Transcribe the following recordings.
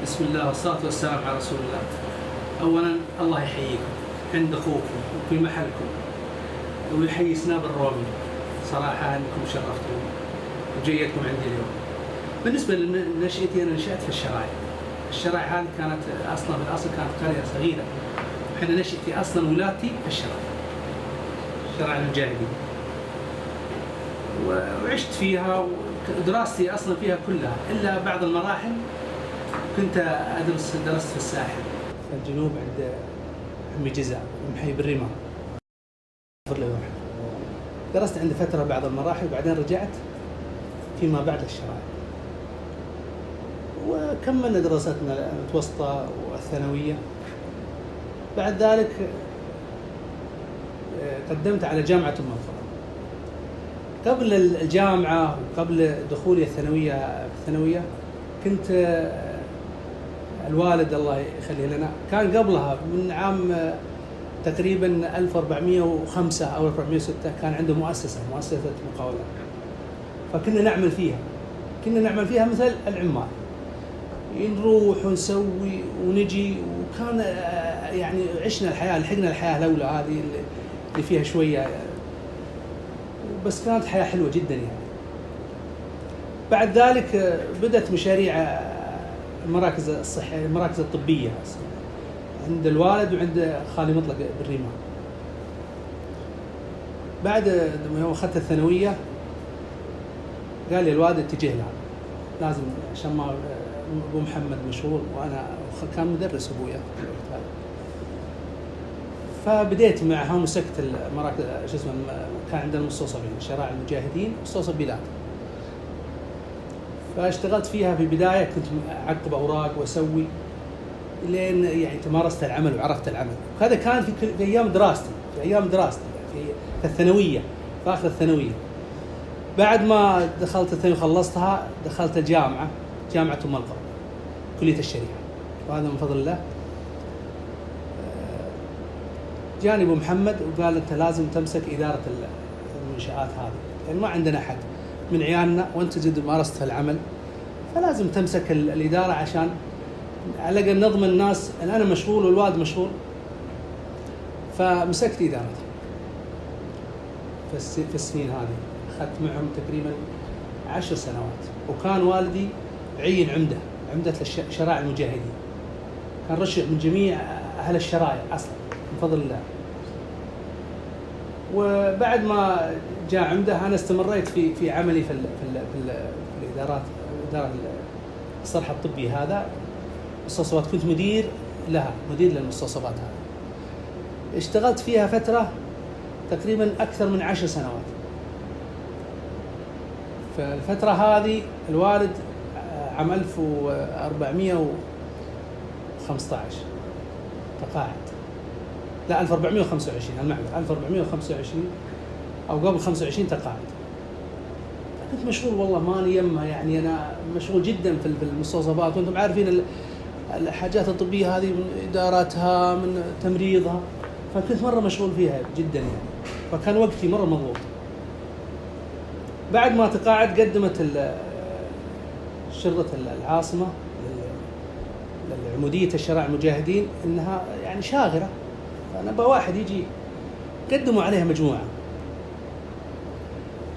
بسم الله والصلاة والسلام على رسول الله. أولا الله يحييكم عند أخوكم وفي محلكم، ويحيي سناب الرومي. صراحة أنكم شرفتوني وجيتكم عندي اليوم. بالنسبة لنشأتي، أنا نشأت في الشرايع. الشرايع هذه كانت أصلا في الأصل كانت قرية صغيرة. وحنا نشأتي أصلا ولادتي في الشرايع، شرايع المجاهدين، وعشت فيها ودراستي أصلا فيها كلها، إلا بعض المراحل كنت درست في الساحل في الجنوب عند عمي جزاء محي بالرمال. درست عند فترة بعض المراحل، وبعدين رجعت فيما بعد للشرايع، وكملنا دراستنا المتوسطة والثانوية. بعد ذلك قدمت على جامعة المنصورة. قبل الجامعة وقبل دخولي الثانوية كنت الوالد الله يخليه لنا كان قبلها من عام تقريبا 1405 أو 1406 كان عنده مؤسسة مقاولات، فكنا نعمل فيها مثل العمال، نروح ونسوي ونجي، وكان يعني عشنا الحياة، لحقنا الحياة الأولى هذه اللي فيها شوية، بس كانت حياة حلوة جدا يعني. بعد ذلك بدأت مشاريع المراكز الصحية، المراكز الطبية عند الوالد وعند خالي مطلق بالرمال. بعد ما أخذت الثانوية قال لي الوالد اتجه لها، لازم عشان ما أبو محمد مشغول، وأنا كان مدرس أبويا. فبديت معها ومسكت المراكز، كان عندنا مستوصفين، شرايع المجاهدين مستوصف بلاد. فاشتغلت فيها في البداية، كنت أعقب أوراق وأسوي لين يعني تمارست العمل وعرفت العمل. وهذا كان في أيام دراستي، في الثانوية، في آخر الثانوية. بعد ما دخلت الثانوية خلصتها، دخلت الجامعة، جامعة أم القرى، كلية الشريعة، وهذا من فضل الله. جاني أبو محمد وقال أنت لازم تمسك إدارة المنشآت هذه، يعني ما عندنا أحد من عيالنا، وأنت جد مارست العمل، فلازم تمسك الإدارة عشان على الأقل نضمن الناس أن أنا مشغول والوالد مشغول. فمسكت إدارتها في السنين هذه، أخذت معهم تقريبا 10 سنوات. وكان والدي عين عمدة شرايع المجاهدين، كان رشح من جميع أهل الشرايع أصلا من فضل الله. وبعد ما جاء عمده أنا استمريت في عملي في الإدارات، إدارة الصرح الطبي هذا، مستوصفات، كنت مدير للمستوصفات هذه. اشتغلت فيها فترة تقريبا أكثر من 10 سنوات. فالفترة هذه الوالد عام 1415 تقاعد، لا 1425 المعذرة، 1425 أو قبل 25 تقاعد. كنت مشغول والله ماني يمها، يعني أنا مشغول جدا في المستوصفات، وأنتم عارفين الحاجات الطبية هذه من إداراتها من تمريضها، فكنت مرة مشغول فيها جدا يعني، فكان وقتي مرة مضغوط. بعد ما تقاعد قدمت شرطة العاصمة للعمودية الشرايع المجاهدين إنها يعني شاغرة، فأنا بواحد يجي، قدموا عليها مجموعة.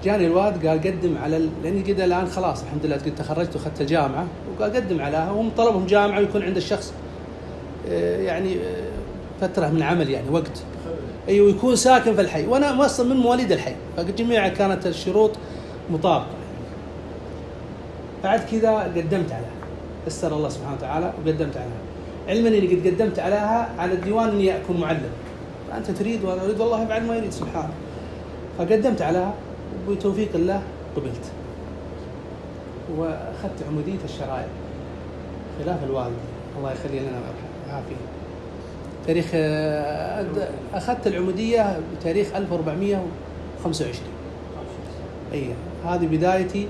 جاني الواد قال قدم على لأني قد الآن خلاص الحمد لله قد تخرجت وأخذت الجامعة، وقال قدم عليها، وهم طلبهم جامعة ويكون عند الشخص يعني فترة من عمل، يعني وقت، أيوه، يكون ساكن في الحي، وأنا أصلا من مواليد الحي، فجميعا كانت الشروط مطابقة. بعد كذا قدمت عليها، يسر الله سبحانه وتعالى وقدمت عليها، علما اني قد قدمت عليها على الديوان اني اكون معلم، فانت تريد وانا اريد، والله يفعل ما يريد سبحانه. فقدمت عليها وبتوفيق الله قبلت، واخذت عمودية الشرايع خلاف الوالد الله يخليه لنا ويعافيه. تاريخ اخذت العمودية بتاريخ 1425. اي هذه بدايتي.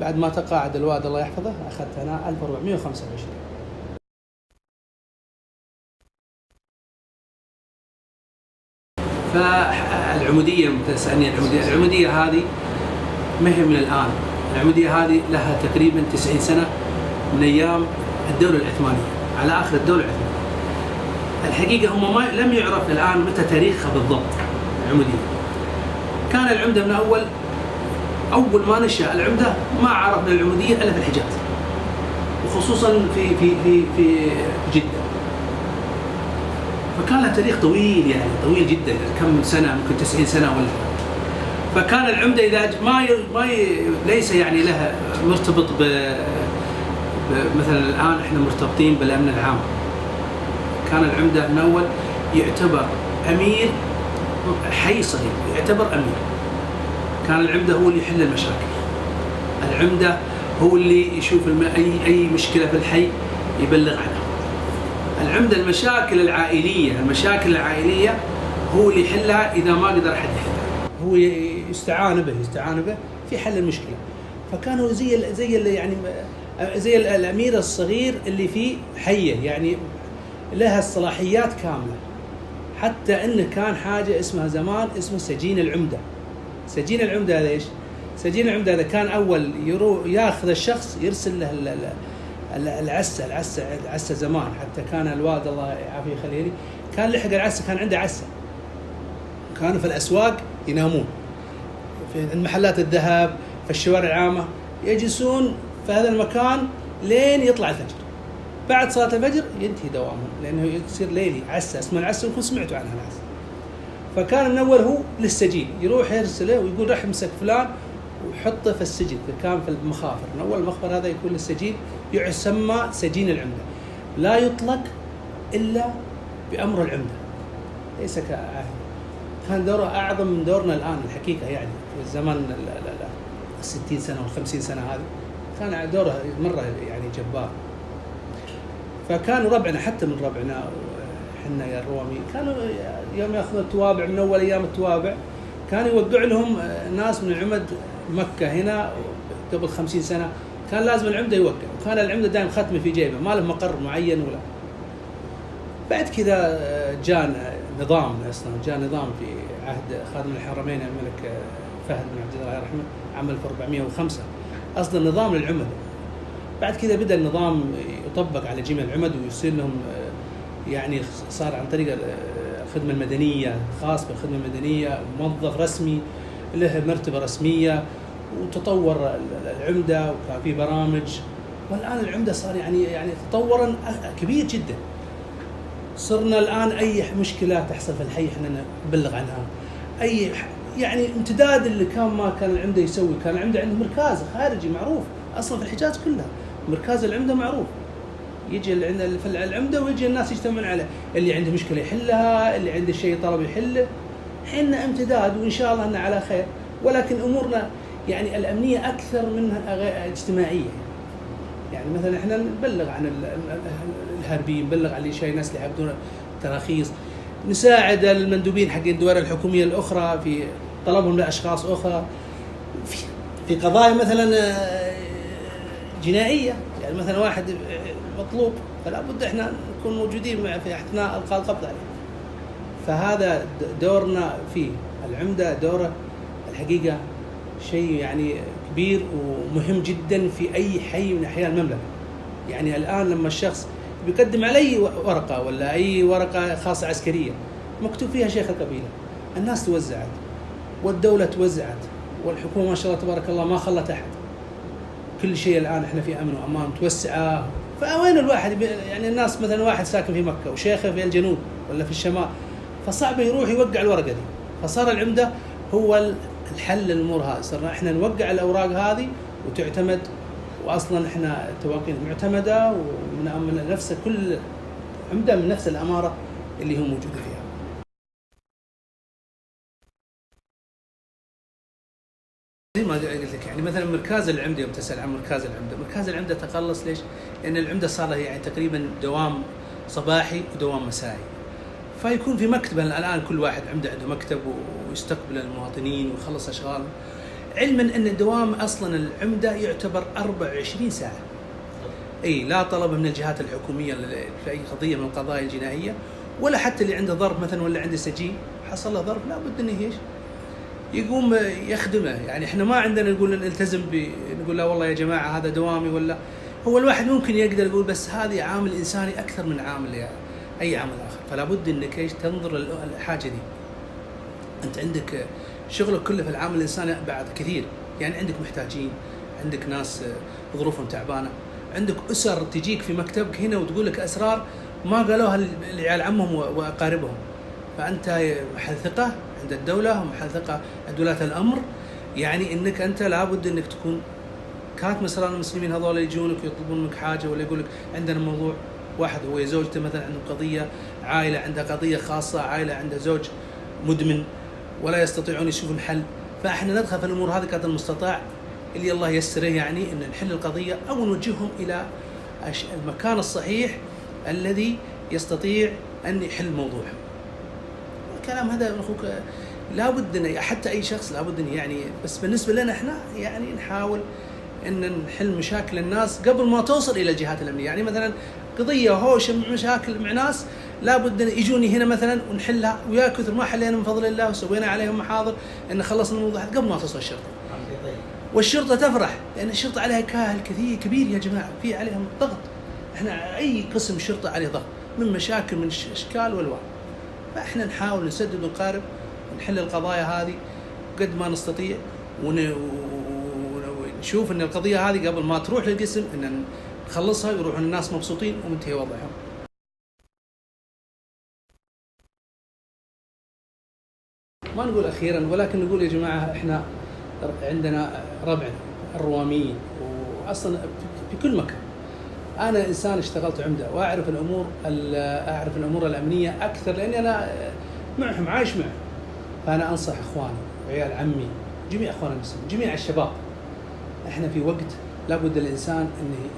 بعد ما تقاعد الوالد الله يحفظه اخذت انا 1425. فالعمودية تسألني العمودية هذه ما هي من الآن، العمودية هذه لها تقريبا 90 سنة من أيام الدولة العثمانية، على آخر الدولة العثمانية. الحقيقة هم لم يعرف الآن متى تاريخها بالضبط العمودية. كان العمدة من أول ما نشأ العمدة ما عرفنا العمودية إلا في الحجاز، وخصوصا في جدة. فكان لها تاريخ طويل، يعني طويل جدا، كم سنة، ممكن 90 سنة ولا. فكان العمدة إذا ليس يعني لها مرتبط مثلا الآن احنا مرتبطين بالأمن العام. كان العمدة من أول يعتبر أمير حي صغير، يعتبر أمير. كان العمدة هو اللي يحل المشاكل، العمدة هو اللي يشوف أي مشكلة في الحي يبلغ عنها. العمدة المشاكل العائلية هو اللي يحلها إذا ما قدر أحد يحلها، هو يستعان به في حل المشكلة. فكانوا زي الأمير الصغير اللي في حيه، يعني لها الصلاحيات كاملة. حتى إنه كان حاجة اسمها زمان اسمه سجين العمدة. سجين العمدة هذا إيش؟ سجين العمدة هذا كان أول ياخذ الشخص يرسل له العسة زمان. حتى كان الوالد الله يعافيه خليلي كان لحق العسة، كان عنده عسة، كانوا في الأسواق ينامون، في المحلات الذهب، في الشوارع العامة يجلسون في هذا المكان لين يطلع الفجر. بعد صلاة الفجر ينتهي دوامهم، لأنه يصير ليلي عسة، اسمها العسة، ويكون سمعتوا عنها العسة. فكان من أول هو للسجين يروح يرسله ويقول راح يمسك فلان وحطه في السجن. كان في المخافر، من أول المخبر هذا يكون للسجين، يسمى سجين العمدة، لا يطلق إلا بأمر العمدة، ليس كعاهل. كان دوره أعظم من دورنا الآن الحقيقة، يعني في الزمن 60 سنة و50 سنة هذه كان دوره مرة يعني جبار. فكانوا ربعنا، حتى من ربعنا حنا يا الرومي، كانوا يوم ياخذون التوابع من أول أيام التوابع كان يوقع لهم ناس من العمد مكة هنا قبل 50 سنة، كان لازم العمدة يوقع، وكان العمدة دائما ختمه في جيبه، ما له مقر معين ولا. بعد كذا جاء نظام في عهد خادم الحرمين الملك فهد بن عبد الله يرحمه عام 1405 أصدر نظام للعمد. بعد كذا بدأ النظام يطبق على جميع العمد، ويصير لهم يعني صار عن طريق الخدمة المدنية، خاص بالخدمة المدنية، موظف رسمي له مرتبة رسمية، وتطور العمدة وكان في برامج. والآن العمدة صار يعني تطورا كبير جدا. صرنا الآن أي مشكلة تحصل في الحي احنا نبلغ عنها. أي يعني امتداد اللي ما كان العمدة يسوي، كان العمدة عنده مركز خارجي معروف أصلا في الحجاز كلها، مركز العمدة معروف، يجي في العمدة ويجي الناس يجتمعون عليه، اللي عنده مشكلة يحلها، اللي عنده شيء طلب يحله. حنا امتداد، وإن شاء الله أننا على خير، ولكن أمورنا يعني الأمنية أكثر منها اجتماعية. يعني مثلا احنا نبلغ عن الهربين، نبلغ عن شيء ناس اللي يعبدون تراخيص، نساعد المندوبين حق الدوائر الحكومية الأخرى في طلبهم لأشخاص أخرى في قضايا مثلا جنائية. يعني مثلا واحد مطلوب، فلا بد احنا نكون موجودين معه في اثناء القاء القبض عليه. فهذا دورنا فيه. العمدة دوره الحقيقة شيء يعني كبير ومهم جدا في أي حي من أحياء المملكة. يعني الآن لما الشخص بيقدم علي ورقة ولا أي ورقة خاصة عسكرية مكتوب فيها شيخ القبيلة، الناس توزعت والدولة توزعت والحكومة ما شاء الله تبارك الله ما خلت أحد. كل شيء الآن احنا في أمن وأمان متوسعة. فوين الواحد يعني الناس مثلا واحد ساكن في مكة وشيخه في الجنوب ولا في الشمال، فصعب يروح يوقع الورقة دي. فصار العمدة هو الحل للأمور هذه. صرنا احنا نوقع الأوراق هذه وتعتمد، وأصلا احنا تواقين معتمدة ومن نفس كل عمدة من نفس الأمارة اللي هو موجود فيها. زي ما قلت لك يعني مثلا مركز العمدة، يوم تسأل عن مركز العمدة تقلص ليش؟ لأن العمدة صار له يعني تقريبا دوام صباحي ودوام مسائي. فيكون في مكتب الآن، كل واحد عنده مكتب ويستقبل المواطنين ويخلص أشغاله، علما أن الدوام أصلا العمدة يعتبر 24 ساعة. أي لا طلب من الجهات الحكومية في أي قضية من القضايا الجنائية، ولا حتى اللي عنده ضرب مثلا ولا عنده سجين حصل له ضرب، لا بد أنه يقوم يخدمه. يعني إحنا ما عندنا نقول نلتزم نقول لا والله يا جماعة هذا دوامي، ولا هو الواحد ممكن يقدر يقول بس هذه عامل انساني اكثر من عامل اي عامل اخر، فلا بد انك ايش تنظر للحاجه دي. انت عندك شغلك كله في العامل الانساني بعد كثير، يعني عندك محتاجين، عندك ناس ظروفهم تعبانه، عندك اسر تجيك في مكتبك هنا وتقول لك اسرار ما قالوها لعيال عمهم واقاربهم، فانت محل ثقه عند الدوله ومحل ثقه عند ولاة الامر، يعني انك انت لابد انك تكون كانت مثلا المسلمين هذول يجونك يطلبون منك حاجه ولا يقول لك عندنا موضوع، واحد هو زوجته مثلا عنده قضيه، عائله عندها قضيه خاصه، عائله عندها زوج مدمن ولا يستطيعون يشوفون حل، فاحنا ندخل في الامور هذه قدر المستطاع اللي الله ييسره، يعني ان نحل القضيه او نوجههم الى المكان الصحيح الذي يستطيع ان يحل موضوعهم. الكلام هذا اخوك لابد ان حتى اي شخص لابد ان يعني، بس بالنسبه لنا احنا يعني نحاول ان نحل مشاكل الناس قبل ما توصل الى الجهات الامنيه، يعني مثلا قضيه هوش مشاكل مع ناس لابد ان يجوني هنا مثلا ونحلها، ويا كثر ما حلينا من فضل الله وسوينا عليهم محاضر ان خلصنا الموضوع قبل ما توصل الشرطه. والشرطه تفرح لان الشرطه عليها كاهل كثير كبير يا جماعه، في عليهم ضغط، احنا اي قسم شرطه عليه ضغط من مشاكل من اشكال والوان، فاحنا نحاول نسدد ونقارب ونحل القضايا هذه قد ما نستطيع، ونشوف ان القضيه هذه قبل ما تروح للقسم ان نخلصها ويروحون الناس مبسوطين ومنتهي وضعهم. ما نقول اخيرا، ولكن نقول يا جماعه احنا عندنا ربعنا الرواميين واصلا في كل مكان. انا انسان اشتغلت عمده واعرف الامور الامنيه اكثر لاني انا معهم عايش معهم، فانا انصح اخواني وعيال عمي جميع اخواننا المسلمين جميع الشباب، احنا في وقت لابد الانسان انه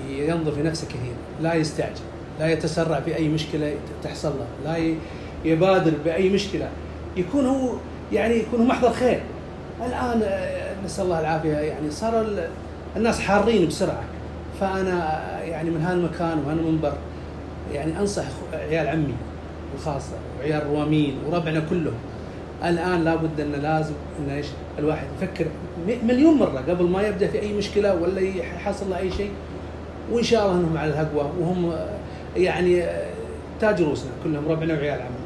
ينظر في نفسه كثير، لا يستعجل، لا يتسرع في اي مشكله تحصل له، لا يبادر باي مشكله، يكون هو محضر خير. الان نسال الله العافيه، يعني صار الناس حارين بسرعه، فانا يعني من هذا المكان وهذا المنبر يعني انصح عيال عمي الخاصه وعيال الرواميين وربعنا كلهم، الان لابد ان لازم ان ايش الواحد يفكر مليون مره قبل ما يبدا في اي مشكله ولا يحصل له اي شيء، وان شاء الله انهم على الهقوه وهم يعني تاج روسنا كلهم ربعنا وعيال عمي.